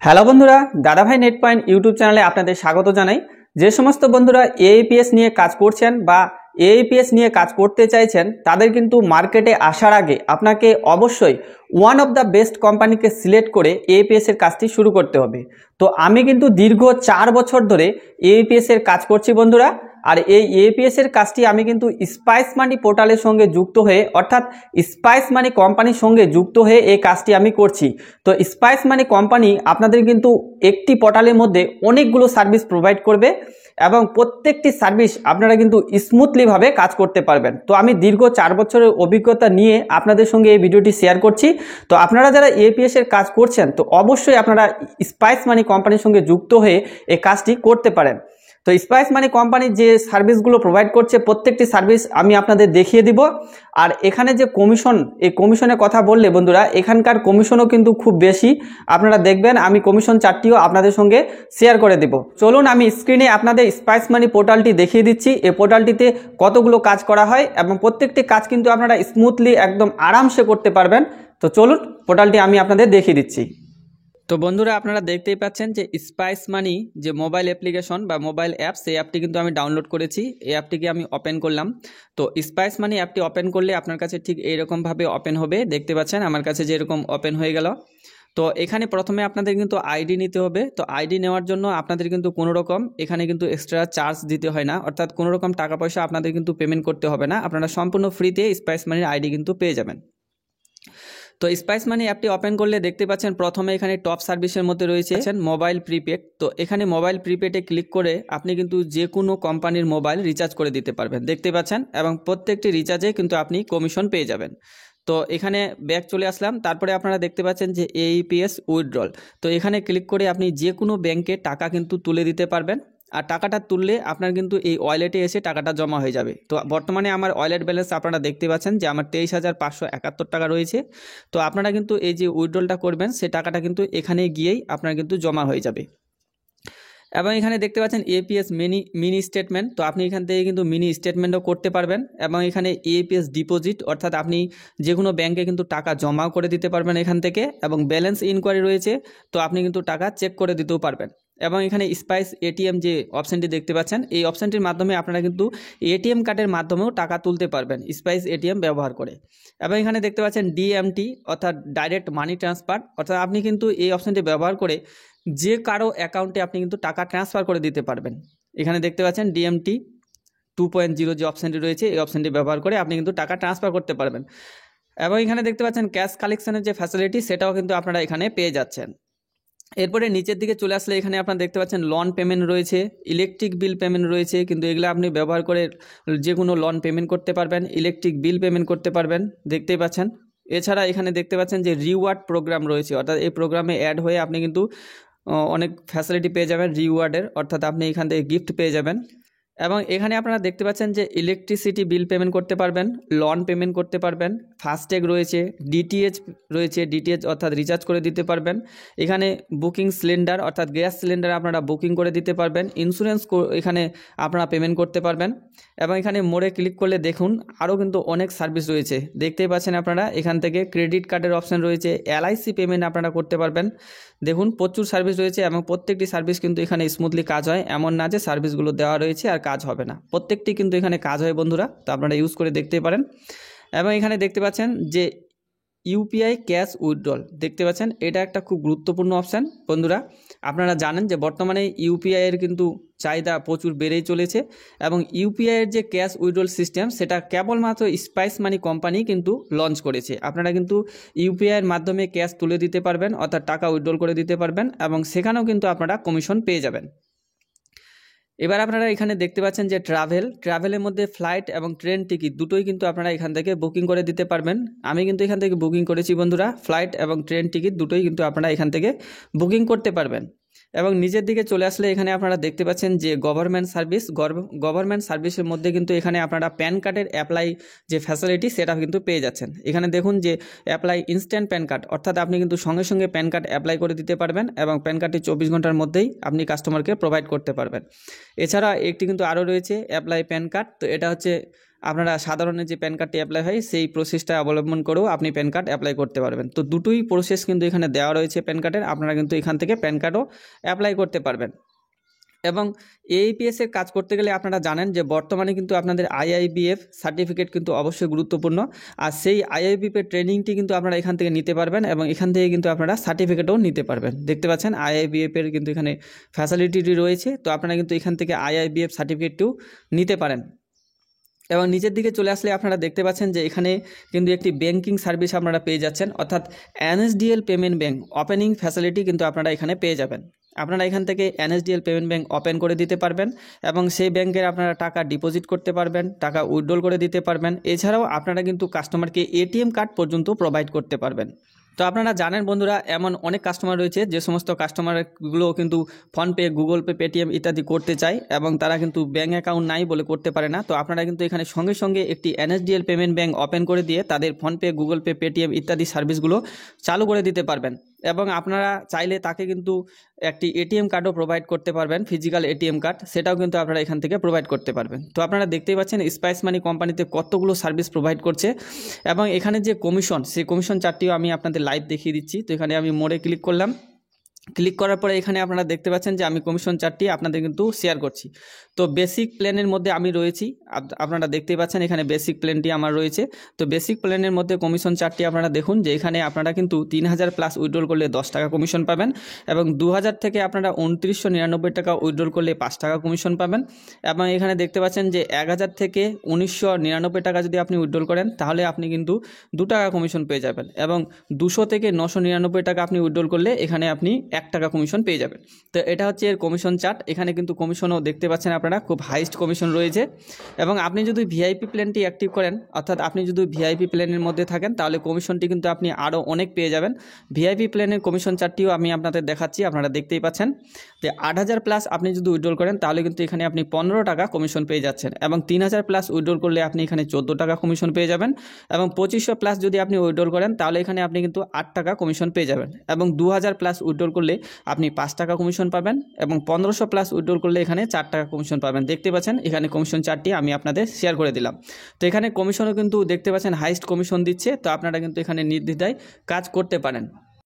Hello বন্ধুরা, দাদাভাই net point YouTube চ্যানেলে আপনাদের স্বাগত জানাই। যে সমস্ত বন্ধুরা এআইপিএস নিয়ে কাজ করছেন বা এআইপিএস নিয়ে কাজ করতে চাইছেন, তাদের কিন্তু মার্কেটে আসার আগে আপনাকে অবশ্যই ওয়ান অফ দ্য বেস্ট কোম্পানিকে সিলেক্ট করে এআইপিএস এর কাজটি শুরু করতে হবে। তো আমি কিন্তু দীর্ঘ 4 বছর ধরে এআইপিএস এর কাজ করছি বন্ধুরা। আর এই এআইপিএস এর কাজটি আমি কিন্তু স্পাইস মানি পোর্টালের সঙ্গে যুক্ত হয়ে, অর্থাৎ স্পাইস মানি কোম্পানির সঙ্গে যুক্ত হয়ে এই কাজটি আমি করছি। তো স্পাইস মানি কোম্পানি আপনাদের কিন্তু একটি পোর্টালের মধ্যে অনেকগুলো সার্ভিস প্রোভাইড করবে এবং প্রত্যেকটি সার্ভিস আপনারা কিন্তু স্মুথলিভাবে কাজ করতে পারবেন। তো আমি দীর্ঘ 4 বছরের অভিজ্ঞতা নিয়ে আপনাদের সঙ্গে এই ভিডিওটি শেয়ার করছি। তো আপনারা যারা এআইপিএস এর কাজ করছেন, তো অবশ্যই আপনারা স্পাইস মানি কোম্পানির সঙ্গে যুক্ত হয়ে এই কাজটি করতে পারেন। তো স্পাইস মানি কোম্পানি যে সার্ভিসগুলো প্রোভাইড করছে, প্রত্যেকটি সার্ভিস আমি আপনাদের দেখিয়ে দিব। আর এখানে যে কমিশন, এই কমিশনের কথা বললে বন্ধুরা, এখানকার কমিশনও কিন্তু খুব বেশি। আপনারা দেখবেন আমি কমিশন চার্টটিও আপনাদের সঙ্গে শেয়ার করে দেব। চলুন আমি স্ক্রিনে আপনাদের স্পাইস মানি পোর্টালটি দেখিয়ে দিচ্ছি। এই পোর্টালটিতে কতগুলো কাজ করা হয় এবং প্রত্যেকটি কাজ কিন্তু আপনারা স্মুথলি একদম আরামসে করতে পারবেন। তো চলুন পোর্টালটি আমি আপনাদের দেখিয়ে দিচ্ছি। তো বন্ধুরা, আপনারা দেখতেই পাচ্ছেন যে স্পাইস মানি যে মোবাইল অ্যাপ্লিকেশন বা মোবাইল অ্যাপ, সেই অ্যাপটি কিন্তু আমি ডাউনলোড করেছি। এই অ্যাপটিকে আমি ওপেন করলাম। তো স্পাইস মানি অ্যাপটি ওপেন করলে আপনার কাছে ঠিক এইরকমভাবে ওপেন হবে। দেখতে পাচ্ছেন আমার কাছে যেরকম ওপেন হয়ে গেল। তো এখানে প্রথমে আপনাদের কিন্তু আইডি নিতে হবে। তো আইডি নেওয়ার জন্য আপনাদের কিন্তু কোনো রকম এখানে কিন্তু এক্সট্রা চার্জ দিতে হয় না, অর্থাৎ কোনো রকম টাকা পয়সা আপনাদের কিন্তু পেমেন্ট করতে হবে না। আপনারা সম্পূর্ণ ফ্রিতে স্পাইস মানির আইডি কিন্তু পেয়ে যাবেন। তো স্পাইস মানি অ্যাপটি ওপেন করলে দেখতে পাচ্ছেন প্রথমে এখানে টপ সার্ভিসের মধ্যে রয়েছে মোবাইল প্রিপেড। তো এখানে মোবাইল প্রিপেডে ক্লিক করে আপনি কিন্তু যে কোনো কোম্পানির মোবাইল রিচার্জ করে দিতে পারবেন, দেখতে পাচ্ছেন। এবং প্রত্যেকটি রিচার্জে কিন্তু আপনি কমিশন পেয়ে যাবেন। তো এখানে ব্যাক চলে আসলাম। তারপরে আপনারা দেখতে পাচ্ছেন যে এআইপিএস উইথড্রল। তো এখানে ক্লিক করে আপনি যে কোনো ব্যাংকে টাকা কিন্তু তুলে দিতে পারবেন। আর টাকাটা তুললে আপনার কিন্তু এই ওয়ালেটে এসে টাকাটা জমা হয়ে যাবে। তো বর্তমানে আমার ওয়ালেট ব্যালেন্স আপনারা দেখতে পাচ্ছেন যে আমার 23,571 টাকা রয়েছে। তো আপনারা কিন্তু এই যে উইথড্রলটা করবেন, সে টাকাটা কিন্তু এখানে গিয়েই আপনার কিন্তু জমা হয়ে যাবে। এবং এখানে দেখতে পাচ্ছেন এপিএস মিনি স্টেটমেন্ট। তো আপনি এখান থেকে কিন্তু মিনি স্টেটমেন্টও করতে পারবেন। এবং এখানে এপিএস ডিপোজিট, অর্থাৎ আপনি যে কোনো ব্যাংকে কিন্তু টাকা জমাও করে দিতে পারবেন এখান থেকে। এবং ব্যালেন্স ইনকোয়ারি রয়েছে, তো আপনি কিন্তু টাকা চেক করে দিতেও পারবেন। এবং এখানে স্পাইস এটিএম যে অপশানটি দেখতে পাচ্ছেন, এই অপশানটির মাধ্যমে আপনারা কিন্তু এটিএম কার্ডের মাধ্যমেও টাকা তুলতে পারবেন স্পাইস এটিএম ব্যবহার করে। এবং এখানে দেখতে পাচ্ছেন ডিএমটি, অর্থাৎ ডাইরেক্ট মানি ট্রান্সফার, অর্থাৎ আপনি কিন্তু এই অপশানটি ব্যবহার করে যে কারো অ্যাকাউন্টে আপনি কিন্তু টাকা ট্রান্সফার করে দিতে পারবেন। এখানে দেখতে পাচ্ছেন ডিএমটি 2.0 যে অপশানটি রয়েছে, এই অপশানটি ব্যবহার করে আপনি কিন্তু টাকা ট্রান্সফার করতে পারবেন। এবং এখানে দেখতে পাচ্ছেন ক্যাশ কালেকশনের যে ফ্যাসিলিটি, সেটাও কিন্তু আপনারা এখানে পেয়ে যাচ্ছেন। এরপরে নিচের দিকে চলে আসলে এখানে আপনারা দেখতে পাচ্ছেন লোন পেমেন্ট রয়েছে, ইলেকট্রিক বিল পেমেন্ট রয়েছে। কিন্তু এগুলো আপনি ব্যবহার করে যে কোনো লোন পেমেন্ট করতে পারবেন, ইলেকট্রিক বিল পেমেন্ট করতে পারবেন, দেখতেই পাচ্ছেন। এছাড়া এখানে দেখতে পাচ্ছেন যে রিওয়ার্ড প্রোগ্রাম রয়েছে, অর্থাৎ এই প্রোগ্রামে অ্যাড হয়ে আপনি কিন্তু অনেক ফ্যাসিলিটি পেয়ে যাবেন রিওয়ার্ডের, অর্থাৎ আপনি এখান থেকে গিফট পেয়ে যাবেন। এবং এখানে আপনারা দেখতে পাচ্ছেন যে ইলেকট্রিসিটি বিল পেমেন্ট করতে পারবেন, লোন পেমেন্ট করতে পারবেন, ফাস্ট্যাগ রয়েছে, ডিটিএইচ রয়েছে, ডিটিএইচ অর্থাৎ রিচার্জ করে দিতে পারবেন। এখানে বুকিং সিলিন্ডার, অর্থাৎ গ্যাস সিলিন্ডার আপনারা বুকিং করে দিতে পারবেন। ইন্স্যুরেন্স এখানে আপনারা পেমেন্ট করতে পারবেন। এবং এখানে মোড়ে ক্লিক করলে দেখুন আরও কিন্তু অনেক সার্ভিস রয়েছে, দেখতেই পাচ্ছেন আপনারা। এখান থেকে ক্রেডিট কার্ডের অপশান রয়েছে, এলআইসি পেমেন্ট আপনারা করতে পারবেন। দেখুন প্রচুর সার্ভিস রয়েছে এবং প্রত্যেকটি সার্ভিস কিন্তু এখানে স্মুথলি কাজ হয়, এমন না যে সার্ভিসগুলো দেওয়া রয়েছে আর কাজ হবে না, প্রত্যেকটি কিন্তু এখানে কাজ হয় বন্ধুরা। তো আপনারা ইউজ করে দেখতেই পারেন। এবং এখানে দেখতে পাচ্ছেন যে ইউপিআই ক্যাশ উইথড্রল, দেখতে পাচ্ছেন এটা একটা খুব গুরুত্বপূর্ণ অপশান বন্ধুরা। আপনারা জানেন যে বর্তমানে ইউপিআইয়ের কিন্তু চাহিদা প্রচুর বেড়েই চলেছে। এবং ইউপিআইয়ের যে ক্যাশ উইথড্রল সিস্টেম, সেটা কেবলমাত্র স্পাইস মানি কোম্পানি কিন্তু লঞ্চ করেছে। আপনারা কিন্তু ইউপিআইয়ের মাধ্যমে ক্যাশ তুলে দিতে পারবেন, অর্থাৎ টাকা উইথড্রল করে দিতে পারবেন এবং সেখানেও কিন্তু আপনারা কমিশন পেয়ে যাবেন। এবার আপনারা এখানে দেখতে পাচ্ছেন যে ট্রাভেলের মধ্যে ফ্লাইট এবং ট্রেন টিকিট দুটোই কিন্তু আপনারা এখান থেকে বুকিং করে দিতে পারবেন। আমি কিন্তু এখান থেকে বুকিং করেছি বন্ধুরা, ফ্লাইট এবং ট্রেন টিকিট দুটোই কিন্তু আপনারা এখান থেকে বুকিং করতে পারবেন। এবং নিচের দিকে চলে আসলে এখানে আপনারা দেখতে পাচ্ছেন যে গভর্নমেন্ট সার্ভিসের মধ্যে কিন্তু এখানে আপনারা প্যান কার্ডের অ্যাপ্লাই যে ফ্যাসিলিটি, সেটা কিন্তু পেয়ে যাচ্ছেন। এখানে দেখুন যে অ্যাপ্লাই ইনস্ট্যান্ট প্যান কার্ড, অর্থাৎ আপনি কিন্তু সঙ্গে সঙ্গে প্যান কার্ড অ্যাপ্লাই করে দিতে পারবেন এবং প্যান কার্ডটি 24 ঘন্টার মধ্যেই আপনি কাস্টমারকে প্রোভাইড করতে পারবেন। এছাড়া একটি কিন্তু আরও রয়েছে অ্যাপ্লাই প্যান কার্ড। তো এটা হচ্ছে আপনারা সাধারণের যে প্যান কার্ডটি অ্যাপ্লাই হয় সেই প্রসেসটা অবলম্বন করেও আপনি প্যান কার্ড অ্যাপ্লাই করতে পারবেন। তো দুটোই প্রসেস কিন্তু এখানে দেওয়া রয়েছে প্যান কার্ডের, আপনারা কিন্তু এখান থেকে প্যান কার্ডও অ্যাপ্লাই করতে পারবেন। এবং AAPS এর কাজ করতে গেলে আপনারা জানেন যে বর্তমানে কিন্তু আপনাদের IIBF সার্টিফিকেট কিন্তু অবশ্যই গুরুত্বপূর্ণ, আর সেই IIBF এর ট্রেনিংটি কিন্তু আপনারা এখান থেকে নিতে পারবেন এবং এখান থেকে কিন্তু আপনারা সার্টিফিকেটও নিতে পারবেন। দেখতে পাচ্ছেন IIBF এর কিন্তু এখানে ফ্যাসিলিটিটি রয়েছে, তো আপনারা কিন্তু এখান থেকে IIBF সার্টিফিকেটটিও নিতে পারেন। এবং নিচের দিকে চলে আসলে আপনারা দেখতে পাচ্ছেন যে এখানে কিন্তু একটি ব্যাংকিং সার্ভিস আপনারা পেয়ে যাচ্ছেন, অর্থাৎ NSDL payment bank opening facility কিন্তু আপনারা এখানে পেয়ে যাবেন। আপনারা এখান থেকে NSDL পেমেন্ট ব্যাঙ্ক ওপেন করে দিতে পারবেন এবং সেই ব্যাংকের আপনারা টাকা ডিপোজিট করতে পারবেন, টাকা উইথড্রল করে দিতে পারবেন। এছাড়াও আপনারা কিন্তু কাস্টমারকে ATM কার্ড পর্যন্ত প্রোভাইড করতে পারবেন। তো আপনারা জানেন বন্ধুরা, এমন অনেক কাস্টমার রয়েছে যে সমস্ত কাস্টমারগুলো কিন্তু ফোনপে, গুগল পে, পেটিএম ইত্যাদি করতে চায় এবং তারা কিন্তু ব্যাঙ্ক অ্যাকাউন্ট নাই বলে করতে পারে না। তো আপনারা কিন্তু এখানে সঙ্গে সঙ্গে একটি NSDL পেমেন্ট ব্যাঙ্ক ওপেন করে দিয়ে তাদের ফোনপে, গুগল পে, পেটিএম ইত্যাদি সার্ভিসগুলো চালু করে দিতে পারবেন। এবং আপনারা চাইলে তাকে কিন্তু একটি ATM কার্ডও প্রোভাইড করতে পারবেন, ফিজিক্যাল ATM কার্ড, সেটাও কিন্তু আপনারা এখান থেকে প্রোভাইড করতে পারবেন। তো আপনারা দেখতেই পাচ্ছেন স্পাইস মানি কোম্পানিতে কতগুলো সার্ভিস প্রোভাইড করছে এবং এখানে যে কমিশন, সেই কমিশন চার্টটিও আমি আপনাদের লাইভ দেখিয়ে দিচ্ছি। তো এখানে আমি মোড়ে ক্লিক করলাম, ক্লিক করার পরে এখানে আপনারা দেখতে পাচ্ছেন যে আমি কমিশন চার্টটি আপনাদের কিন্তু শেয়ার করছি। তো বেসিক প্ল্যানের মধ্যে আমি রয়েছি, আপনারা দেখতেই পাচ্ছেন এখানে বেসিক প্ল্যানটি আমার রয়েছে। তো বেসিক প্ল্যানের মধ্যে কমিশন চার্টটি আপনারা দেখুন যে এখানে আপনারা কিন্তু 3000 প্লাস উইথড্রল করলে 10 টাকা কমিশন পাবেন এবং 2000 থেকে আপনারা 2999 টাকা উইথড্রল করলে 5 টাকা কমিশন পাবেন। এবং এখানে দেখতে পাচ্ছেন যে 1000 থেকে 1999 টাকা যদি আপনি উইথড্রল করেন তাহলে আপনি কিন্তু 2 টাকা কমিশন পেয়ে যাবেন এবং 200 থেকে 999 টাকা আপনি উইথড্রল করলে এখানে আপনি 1 টাকা কমিশন পেয়ে যাবেন। তো এটা হচ্ছে এর কমিশন চার্ট। এখানে কিন্তু কমিশনও দেখতে পাচ্ছেন আপনারা, খুব হাইস্ট কমিশন রয়েছে। এবং আপনি যদি ভিআইপি প্ল্যানটি অ্যাক্টিভ করেন, অর্থাৎ আপনি যদি ভিআইপি প্ল্যানের মধ্যে থাকেন তাহলে কমিশনটি কিন্তু আপনি আরও অনেক পেয়ে যাবেন। ভিআইপি প্ল্যানের কমিশন চার্টটিও আমি আপনাদের দেখাচ্ছি, আপনারা দেখতেই পাচ্ছেন যে 8000 প্লাস আপনি যদি উইথড্রল করেন তাহলে কিন্তু এখানে আপনি 15 টাকা কমিশন পেয়ে যাচ্ছেন এবং 3000 প্লাস উইথড্রল করলে আপনি এখানে 14 টাকা কমিশন পেয়ে যাবেন এবং 2500 প্লাস যদি আপনি উইথড্রল করেন তাহলে এখানে আপনি কিন্তু 8 টাকা কমিশন পেয়ে যাবেন এবং 2000 প্লাস উইথড্রল করলে আপনি 5 টাকা কমিশন পাবেন এবং 1500 প্লাস উইথড্রল করলে এখানে 4 টাকা কমিশন পাবেন। দেখতে পাচ্ছেন এখানে কমিশন চার্টটি আমি আপনাদের শেয়ার করে দিলাম। তো এখানে কমিশনও কিন্তু দেখতে পাচ্ছেন হাইস্ট কমিশন দিচ্ছে, তো আপনারা কিন্তু এখানে নির্দ্বিধায় কাজ করতে পারেন।